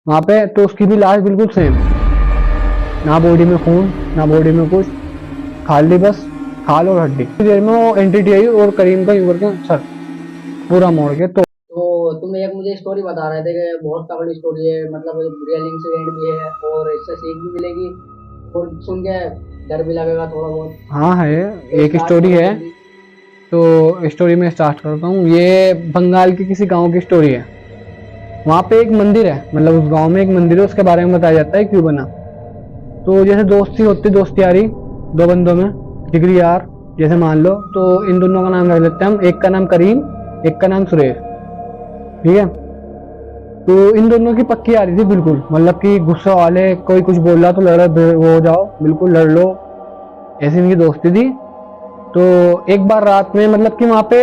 वहां पे। तो उसकी भी लाश बिल्कुल सेम, ना बॉडी में खून ना बॉडी में कुछ, खाली बस खाल और हड्डी। इतनी देर में वो एंटिटी आई और करीम का यूं करके सर पूरा मोड़ के तो तुम एक मुझे स्टोरी बता रहे थे कि बहुत तगड़ी स्टोरी है, मतलब रियल इंसिडेंट भी है और इससे सीख भी मिलेगी और सुन के डर भी लगेगा थोड़ा बहुत। हाँ है, तो एक स्टार्ट स्टोरी करो है। जल्दी। तो स्टोरी में स्टार्ट करता हूँ। ये बंगाल के किसी गांव की स्टोरी है। वहां पे एक मंदिर है, मतलब उस गांव में एक मंदिर है, उसके बारे में बताया जाता है क्यों बना। तो जैसे दोस्ती होती, दोस्ती यारी दो बंदों में, जिगरी यार जैसे मान लो। तो इन दोनों का नाम रख लेते हैं हम, एक का नाम करीम, एक का नाम सुरेश। ठीक है। तो इन दोनों की पक्की आ रही थी बिल्कुल, मतलब कि गुस्सा वाले, कोई कुछ बोल रहा तो लड़ वो हो जाओ, बिल्कुल लड़ लो, ऐसी इनकी दोस्ती थी। तो एक बार रात में, मतलब कि वहां पे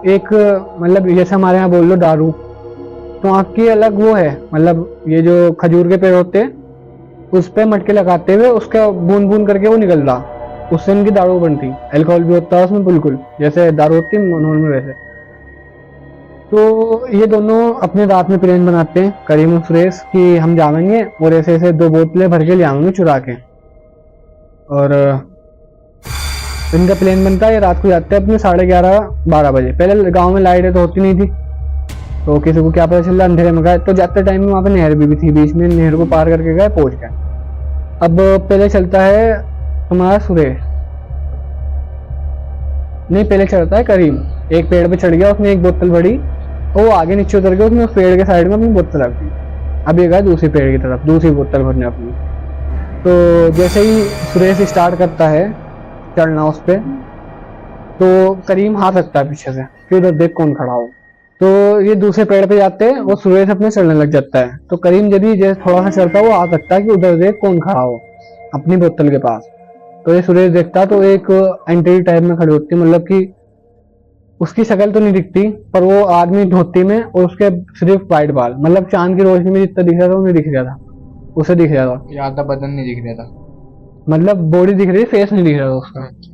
एक, मतलब जैसे हमारे यहाँ बोल लो दारू, तो वहाँ की अलग वो है, मतलब ये जो खजूर के पेड़ होते हैं उस पे मटके लगाते हुए उसका बूंद बूंद करके वो निकलता, उससे इनकी दारू बनती। अल्कोहल भी होता है उसमें, बिल्कुल जैसे दारू होती है नॉर्मल वैसे। तो ये दोनों अपने रात में प्लान बनाते हैं, करीम और सुरेश, कि हम जाएंगे और ऐसे ऐसे दो बोतलें भर के ले आएंगे चुरा के। और इनका प्लान बनता है, ये रात को जाते हैं अपने 11:30 12 बजे। पहले गांव में लाइटें तो होती नहीं थी, तो किसी को क्या पता चल रहा, अंधेरे में गए। तो जाते टाइम में वहां पे नहर भी थी बीच में, नहर को पार करके गए, पहुंच गए। अब पहले चलता है तुम्हारा सुरेश, नहीं पहले चढ़ता है करीम। एक पेड़ पे चढ़ गया, उसने एक बोतल भरी, वो आगे नीचे उतर गया, उसने उस पेड़ के साइड में अपनी बोतल रख दी। अब ये गया दूसरी पेड़ की तरफ दूसरी बोतल भरने अपनी। तो जैसे ही सुरेश स्टार्ट करता है चढ़ना उस पे, तो करीम हाथ रखता है पीछे से कि उधर देख कौन खड़ा हो। तो ये दूसरे पेड़ पे जाते हैं और सुरेश अपने चढ़ने लग जाता है। तो करीम यदि जैसे थोड़ा सा चढ़ता है, वो हाथ रखता है कि उधर देख कौन खड़ा हो अपनी बोतल के पास। तो ये सुरेश देखता है, तो एक एंट्री टाइप में खड़ी होती है, मतलब कि उसकी शक्ल तो नहीं दिखती, पर वो आदमी धोती में और उसके सिर्फ वाइट बाल, मतलब चांद की रोशनी में जितना दिख रहा था वो नहीं दिख रहा था, उसे दिख रहा था। ज्यादा बदन नहीं दिख रहा था। मतलब बॉडी दिख रही, फेस नहीं दिख रहा था उसका। अच्छा।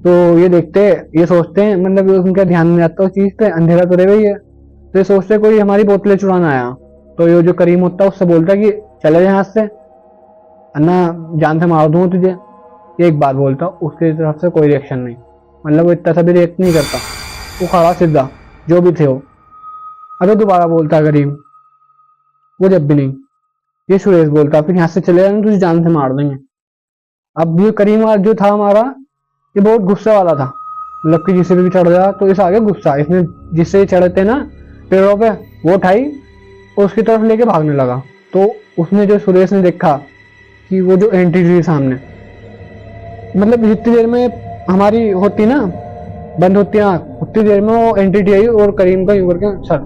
तो ये देखते, ये सोचते हैं, मतलब उनका ध्यान नहीं आता उस चीज पे, अंधेरा तो रह गई है। तो ये सोचते कोई हमारी बोतलें चुराना आया। तो ये जो करीम होता है उससे बोलता है कि चले जाए यहाँ से, अन्ना जान से मार दूंगा तुझे। ये एक बात बोलता, उसकी तरफ से कोई रिएक्शन नहीं, मतलब वो इतना सा भी रिएक्ट नहीं करता, वो खड़ा सीधा जो भी थे वो। अगर दोबारा बोलता करीम, वो जब भी नहीं। ये सुरेश बोलता फिर यहाँ से चले जाना, तुझे जान से मार देंगे। अब ये करीम जो था हमारा, ये बहुत गुस्सा वाला था, मतलब कि जिसे भी चढ़ गया तो इस आगे गुस्सा, इसने जिससे चढ़ते ना पेड़ों पे, वो उठाई और उसकी तरफ लेके भागने लगा। तो उसने, जो सुरेश ने देखा कि वो जो एंट्री थी सामने, मतलब जितनी देर में हमारी होती ना, बंद होती आंख, उतनी देर में वो एंटिटी आई और करीम का यूं करके सर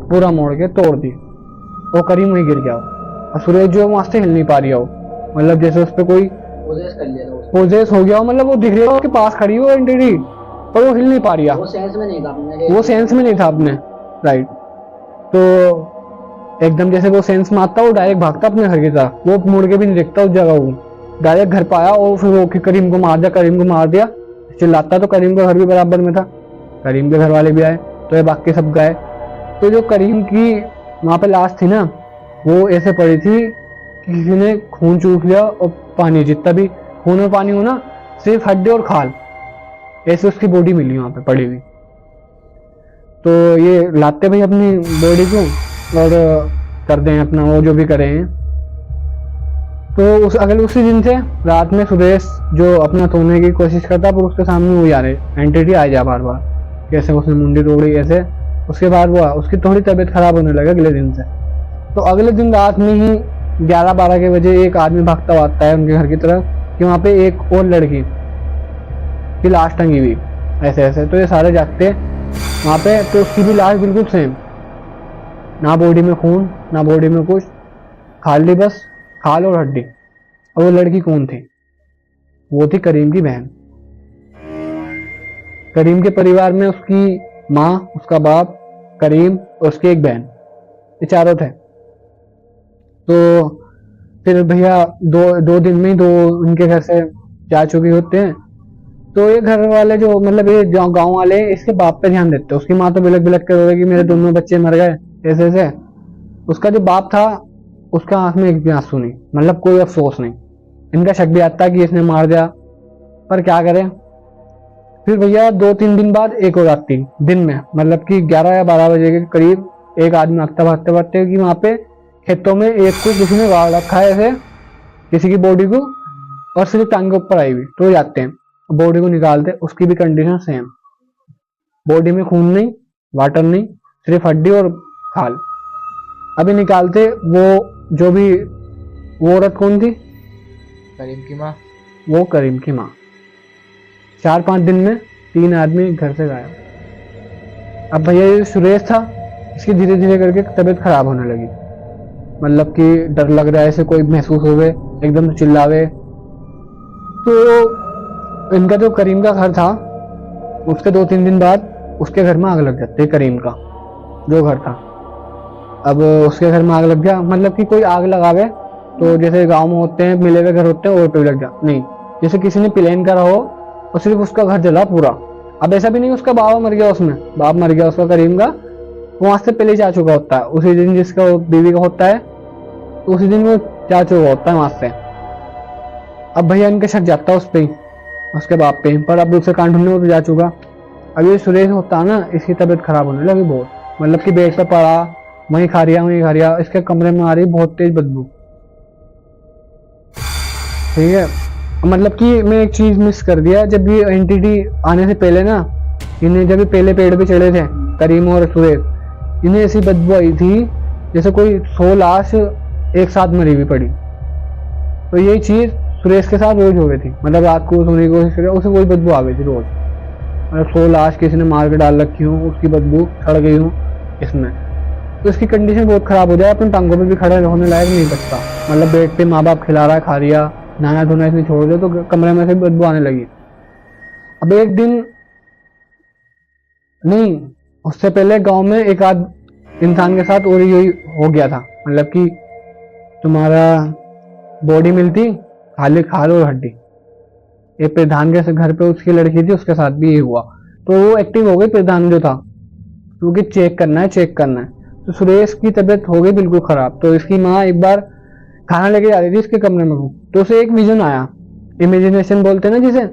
पूरा मोड़ के तोड़ दी। वो करीम वहीं गिर गया। और सुरेश जो है वहां से हिल नहीं पा रही हो, मतलब जैसे उस पर कोई पोजेस कर लिया था उसने। पोजेस हो गया हो, मतलब वो दिख रही है उसके पास खड़ी हो एंटिटी, पर वो हिल नहीं पा रही है। वो सेंस में नहीं था अपने वो एक सेंस में नहीं था अपने, राइट। तो एकदम जैसे वो सेंस में आता, वो डायरेक्ट भागता अपने घर की तरफ, वो मुड़ के भी नहीं देखता उस जगह को, डायरेक्ट घर पाया और फिर वो करीम को मार दिया, करीम को मार दिया। चिल्लाता तो करीम का घर भी बराबर में था, करीम के घर वाले भी आए, तो ये बाकी सब गए। तो जो करीम की वहां पे लाश थी ना, वो ऐसे पड़ी थी कि किसी ने खून चूस लिया, और पानी जितना भी खून और पानी हो ना, सिर्फ हड्डी और खाल, ऐसे उसकी बॉडी मिली वहां पे पड़ी हुई। तो ये लाते भाई अपनी बॉडी को और कर दें अपना वो जो भी करें। तो उस अगले उसी दिन से रात में सुरेश जो अपना सोने की कोशिश करता, पर उसके सामने वो यार एंटिटी आ जा बार बार, कैसे उसने मुंडी तोड़ी ऐसे। उसके बाद वो उसकी थोड़ी तबीयत खराब होने लगी अगले दिन से। तो अगले दिन रात में ही 11 12 के बजे एक आदमी भागता हुआ आता है उनके घर की तरफ, कि वहां पे एक और लड़की की लाश टंगी हुई, ऐसे ऐसे। तो ये सारे जागते वहां पे, तो उसकी भी लाश बिल्कुल सेम, ना बॉडी में खून ना बॉडी में कुछ, खाली बस खाल और हड्डी। और वो लड़की कौन थी? वो थी करीम की बहन। करीम के परिवार में उसकी माँ, उसका बाप, करीम और उसकी एक बहन, ये चारों थे। तो फिर भैया दो दो दिन में ही दो उनके घर से जा चुके होते हैं। तो ये घर वाले जो, मतलब ये गांव वाले इसके बाप पे ध्यान देते हैं, उसकी माँ तो बिलक बिलक कर रही कि मेरे दोनों बच्चे मर गए ऐसे ऐसे। उसका जो बाप था उसका आंख में एक भी आंसू नहीं, मतलब कोई अफसोस नहीं। इनका शक भी आता कि इसने मार दिया, पर क्या करें। फिर भैया 2-3 दिन बाद एक और रात थी दिन में, मतलब कि 11 या 12 बजे के करीब एक आदमी भागता भागते भागते कि वहां पे खेतों में एक को किसी ने गाड़ रखा है ऐसे, किसी की बॉडी को, और सिर्फ टांग के ऊपर आई हुई। तो जाते हैं बॉडी को निकालते, उसकी भी कंडीशन सेम, बॉडी में खून नहीं, वाटर नहीं, सिर्फ हड्डी और खाल। अभी निकालते वो जो भी, वो औरत कौन थी? करीम की माँ। वो करीम की माँ। 4-5 दिन में 3 आदमी घर से गायब। अब भैया ये सुरेश था, इसकी धीरे धीरे करके तबीयत खराब होने लगी, मतलब कि डर लग रहा है, ऐसे कोई महसूस होवे, एकदम से चिल्लावे। तो इनका जो करीम का घर था, उसके 2-3 दिन बाद उसके घर में आग लग जाती है। करीम का जो घर था, अब उसके घर में आग लग गया, मतलब कि कोई आग लगावे तो जैसे गांव में होते हैं मिले हुए घर होते हैं और पे लग जा, नहीं, जैसे किसी ने प्लान करा हो और सिर्फ उसका घर जला पूरा। अब ऐसा भी नहीं उसका बाबा मर गया, उसमें बाप मर गया उसका करीम का, वो वहां से पहले जा चुका होता है, उसी दिन जिसका बीवी का होता है, तो उसी दिन वो जा चुका होता है वहां से। अब भैया इनका शक जाता है उस पे ही, उसके बाप पे, पर अब उसे कांड ढूंढने तो जा चुका। अब ये सुरेश होता है ना, इसकी तबीयत खराब होने लगी बहुत, मतलब कि बेड पे पड़ा, वहीं खा रिया, इसके कमरे में आ रही बहुत तेज बदबू। ठीक है, मतलब कि मैं एक चीज मिस कर दिया, जब ये एंटिटी आने से पहले ना, इन्हें जब ये पहले पेड़ पे चढ़े थे करीम और सुरेश, इन्हें ऐसी बदबू आई थी जैसे कोई 100 लाश एक साथ मरी हुई पड़ी। तो यही चीज सुरेश के साथ रोज हो गई थी, मतलब रात को सोने की कोशिश कर उसे कोई बदबू आ गई थी रोज, मतलब 100 लाश किसी ने मार के डाल रखी हूँ, उसकी बदबू सड़ गई हूँ इसमें। तो इसकी कंडीशन बहुत खराब हो जाए, अपने टांगों पे भी खड़ा होने लायक नहीं बचता, मतलब बेड पे माँ बाप खिला रहा है, खा रिया, नहाना धोना इसने छोड़ दिया, तो कमरे में से बदबू आने लगी। अब एक दिन नहीं, उससे पहले गांव में एक आध इंसान के साथ और यही हो गया था, मतलब कि तुम्हारा बॉडी मिलती खाली खाल और हड्डी। एक प्रधान के घर पे उसकी लड़की थी, उसके साथ भी ये हुआ, तो वो एक्टिव हो गई प्रधान जो था, क्योंकि चेक करना है। तो सुरेश की तबीयत हो गई बिल्कुल खराब। तो इसकी माँ एक बार खाना लेके जा रही थी इसके कमरे में, तो उसे एक विजन आया, इमेजिनेशन बोलते हैं ना जिसे,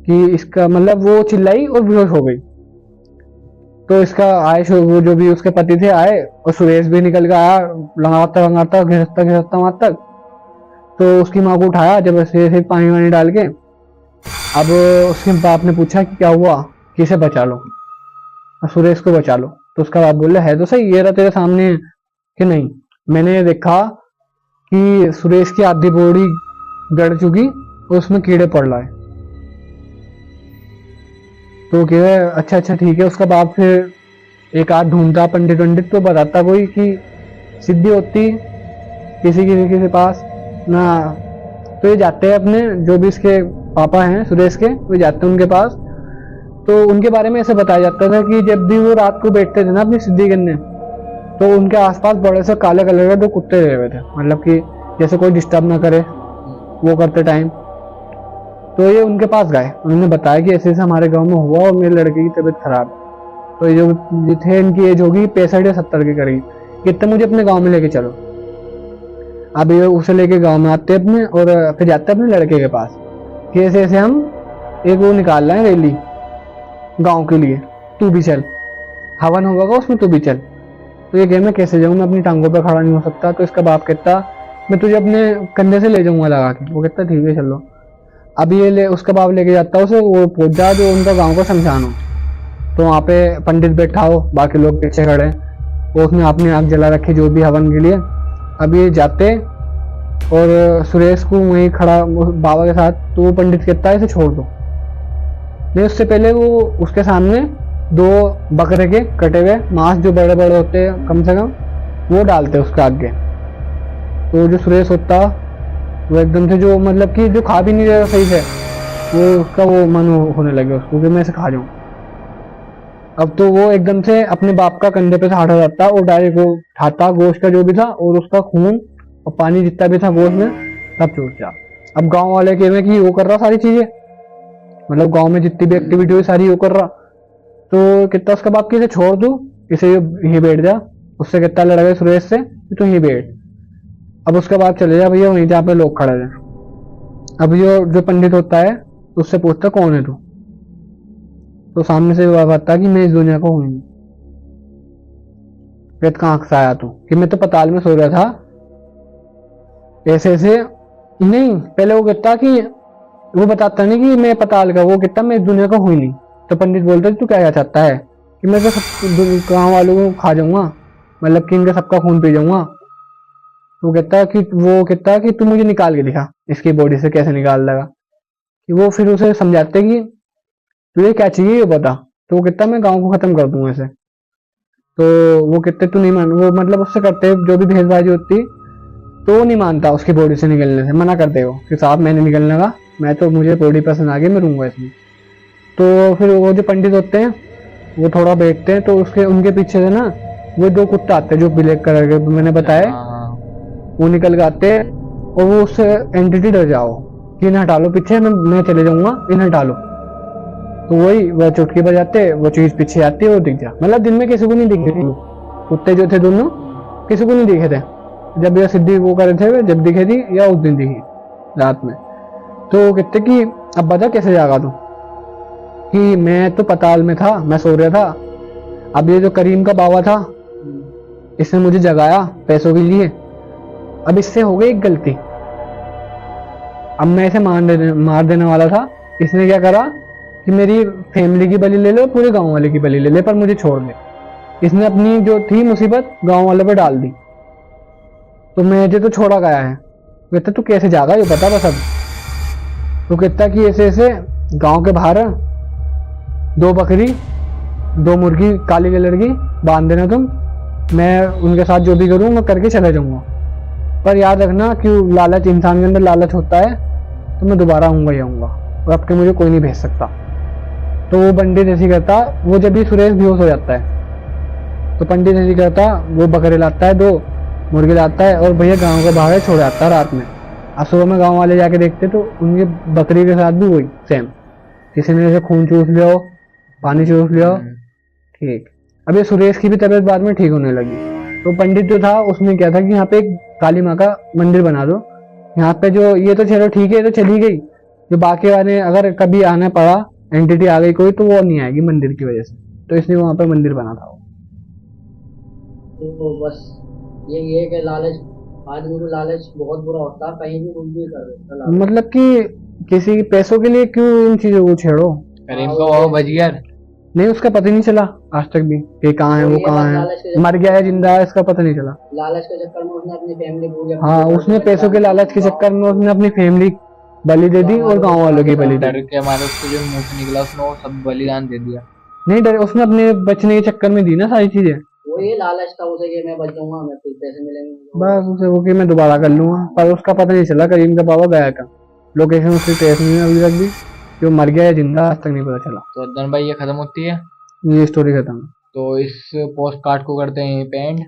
कि इसका मतलब वो चिल्लाई और बेहोश हो गई। तो इसका आए वो जो भी उसके पति थे आए, और सुरेश भी निकल के आया, लंगाता घिसता वहां तक। तो उसकी माँ को उठाया, जब ऐसे पानी वानी डाल के। अब उसके बाप ने पूछा कि क्या हुआ, किसे बचा लो, और सुरेश को बचा लो। तो उसका बाप बोले है तो सही, ये रहा तेरे सामने है कि नहीं, मैंने देखा कि सुरेश की आधी बॉडी गड़ चुकी और उसमें कीड़े पड़ रहा है। तो कह रहे अच्छा ठीक है। उसका बाप फिर एक आध ढूंढता पंडित तो बताता कोई कि सिद्धि होती किसी के पास ना। तो ये जाते हैं अपने जो भी इसके पापा हैं सुरेश के, वो जाते हैं उनके पास। तो उनके बारे में ऐसे बताया जाता था कि जब भी वो रात को बैठते थे ना अपनी सिद्धि करने, तो उनके आसपास बड़े से काले कलर के 2 कुत्ते रहे हुए थे, मतलब कि जैसे कोई डिस्टर्ब ना करे वो करते टाइम। तो ये उनके पास गए, उन्होंने बताया कि ऐसे हमारे गांव में हुआ और मेरे लड़के की तबीयत खराब। तो ये जो थे इनकी एज होगी 65 या 70 के करीब, कितने मुझे अपने गांव में लेके चलो। अब ये उसे लेके गांव में आते अपने, और फिर जाते अपने लड़के के पास कि ऐसे ऐसे हम एक वो निकाल रहे हैं रैली गांव के लिए, तू भी चल, हवन होगा उसमें, तू भी चल। तो ये कह मैं कैसे जाऊँ, मैं अपनी टांगों पर खड़ा नहीं हो सकता। तो इसका बाप कहता मैं तुझे अपने कंधे से ले जाऊंगा लगा के। वो कहता ठीक है चलो। अब ये उसका बाप लेके जाता उसे, वो पहुंच जा जो उनका गाँव का शमशान हो। तो वहाँ पे पंडित बैठा हो, बाकी लोग पीछे खड़े, वो उसने अपनी आग जला रखी जो भी हवन के लिए। अब ये जाते और सुरेश को वहीं खड़ा बाबा के साथ, तो वो पंडित कहता है इसे छोड़ दो। नहीं, उससे पहले वो उसके सामने 2 बकरे के कटे हुए मांस जो बड़े बड़े होते हैं कम से कम, वो डालते उसके आगे। तो जो सुरेश होता वो एकदम से जो मतलब कि जो खा भी नहीं रहा सही से, वो उसका वो मन होने लगे उसको कि मैं इसे खा जाऊं। अब तो वो एकदम से अपने बाप का कंधे पे से हटा जाता और डायरेक्ट वो खाता गोश्त का जो भी था, और उसका खून और पानी जितना भी था गोश्त में सब चूस जा। अब गांव वाले कह रहे कि वो कर रहा सारी चीजें, मतलब गांव में जितनी भी एक्टिविटी हुई सारी वो कर रहा। तो कितना उसका बाप की इसे छोड़ दू, इसे यही बैठ जा, उससे कहता है लड़के सुरेश से कि तू यहीं बैठ, अब उसके बाद चले जा भैया वहीं जहाँ पे लोग खड़े हैं। अब जो पंडित होता है उससे पूछता कौन है तू, तो सामने से वो बताता कि मैं इस दुनिया का हूँ नहीं। कहता कहाँ से आया तू, कि मैं तो पताल में सो रहा था, ऐसे ऐसे नहीं। पहले वो कहता कि वो बताता नहीं कि मैं पताल का, वो कहता मैं इस दुनिया का हूँ ही नहीं। तो पंडित बोलता तू क्या चाहता है, कि मैं तो सब गाँव वालों को खा जाऊंगा, मतलब कि इनका सबका खून पी जाऊंगा। तो वो कहता कि तू मुझे निकाल के दिखा इसकी बॉडी से कैसे निकाल देगा। कि वो फिर उसे समझाते कि तुझे क्या चाहिए ये बता। तो वो कहता मैं गाँव को खत्म कर दूंगा ऐसे। तो वो कहते तू नहीं मान, वो मतलब उससे करते जो भी भेदभाजी होती, तो वो नहीं मानता उसकी बॉडी से निकलने से, मना करते हो कि साहब मैं नहीं निकलने का, मैं तो मुझे बॉडी पसंद आ गई, मैं रहूंगा इसमें। तो फिर वो जो पंडित होते हैं वो थोड़ा बैठते हैं, तो उसके उनके पीछे से ना वो दो कुत्ते आते हैं जो ब्लैक कलर के मैंने बताया, हाँ। वो निकल के आते हैं और वो उससे एंटिटी डर जाओ कि इन्हें हटा लो पीछे, मैं चले जाऊंगा, इन्हें हटा लो। तो वही वह चुटकी बजाते, वो चीज पीछे आती है, वो दिख जा। मतलब दिन में किसी को नहीं दिखे थे कुत्ते जो थे दोनों, किसी को नहीं दिखे थे। जब यह सिद्धि वो करे थे जब दिखे थी या उस दिन दिखी रात में। तो वो कहते कि अब बता कैसे जागा तू, कि मैं तो पताल में था, मैं सो रहा था, अब ये जो करीम का बाबा था इसने मुझे जगाया पैसों के लिए, अब इससे हो गई एक गलती, अब मैं इसे मार देने वाला था। इसने क्या करा कि मेरी फैमिली की बलि ले लो, पूरे गांव वाले की बलि ले ले, पर मुझे छोड़ दे। इसने अपनी जो थी मुसीबत गांव वालों पे डाल दी, तो मुझे तो छोड़ा गया है। कहता तू कैसे जागा ये बता बस अब। तो कहता कि ऐसे ऐसे गांव के बाहर दो बकरी दो मुर्गी काली कलर की बांध देना तुम, मैं उनके साथ जो भी करूँ मैं करके चला जाऊंगा, पर याद रखना कि लालच, इंसान के अंदर लालच होता है, तो मैं दोबारा आऊंगा ही आऊंगा, और अब के मुझे कोई नहीं भेज सकता। तो वो पंडित ऐसी करता, वो जब भी सुरेश बेहोश हो जाता है तो पंडित ऐसी करता, वो बकरे लाता है, दो मुर्गे लाता है और भैया गांव के बाहर छोड़ जाता है रात में। अब सुबह में गांव वाले जाके देखते तो उनकी बकरी के साथ भी वही सेम, किसी ने जैसे खून चूस लिया हो, पानी चूस लिया हो। ठीक, अब ये सुरेश की भी तबीयत बाद में ठीक होने लगी। तो पंडित जो था उसने क्या था कि यहाँ पे एक काली माँ का मंदिर बना दो, यहाँ पे जो ये तो चलो ठीक है, ये तो चली गई, जो बाकी वाले अगर कभी आना पड़ा, एंटिटी आ गई कोई, तो वो नहीं आएगी मंदिर की वजह से। तो इसलिए वहां पे मंदिर बना था। तो बस ये है कि लालच, आदमी को लालच बहुत बुरा होता है, कहीं भी कुछ भी कर देता है लालच। मतलब कि किसी पैसों के लिए क्यों इन चीजों को छेड़ो। करीम का बाबा बच गया। नहीं, उसका पता ही नहीं चला आज तक भी कि कहाँ है वो, कहाँ है, मर गया है जिंदा है, इसका पता नहीं चला। लालच के चक्कर में उसने अपनी फैमिली पूरी, हाँ, उसने पैसों के लालच के चक्कर में उसने अपनी फैमिली बलि दे दी और गांव वालों की बलि दे डर दी। के हमारे उसके जो मुंह से निकला उसने वो सब बलिदान दे दिया। नहीं डरे, उसने अपने बचने के चक्कर में दी ना सारी चीजें। वो ये लालच था उसे कि मैं बच जाऊंगा, मैं कुछ पैसे मिलेंगे। बस उसे वो कि मैं दोबारा कर लूंगा, पर उसका पता नहीं चला करीम का बाबा गया का, लोकेशन उसकी ट्रेस नहीं है अभी तक भी, कि वो मर गया है जिंदा आज तक नहीं पता चला। तो अदनान भाई ये खत्म होती है, ये स्टोरी खत्म। तो इस पोस्ट कार्ड को करते हैं पेंड।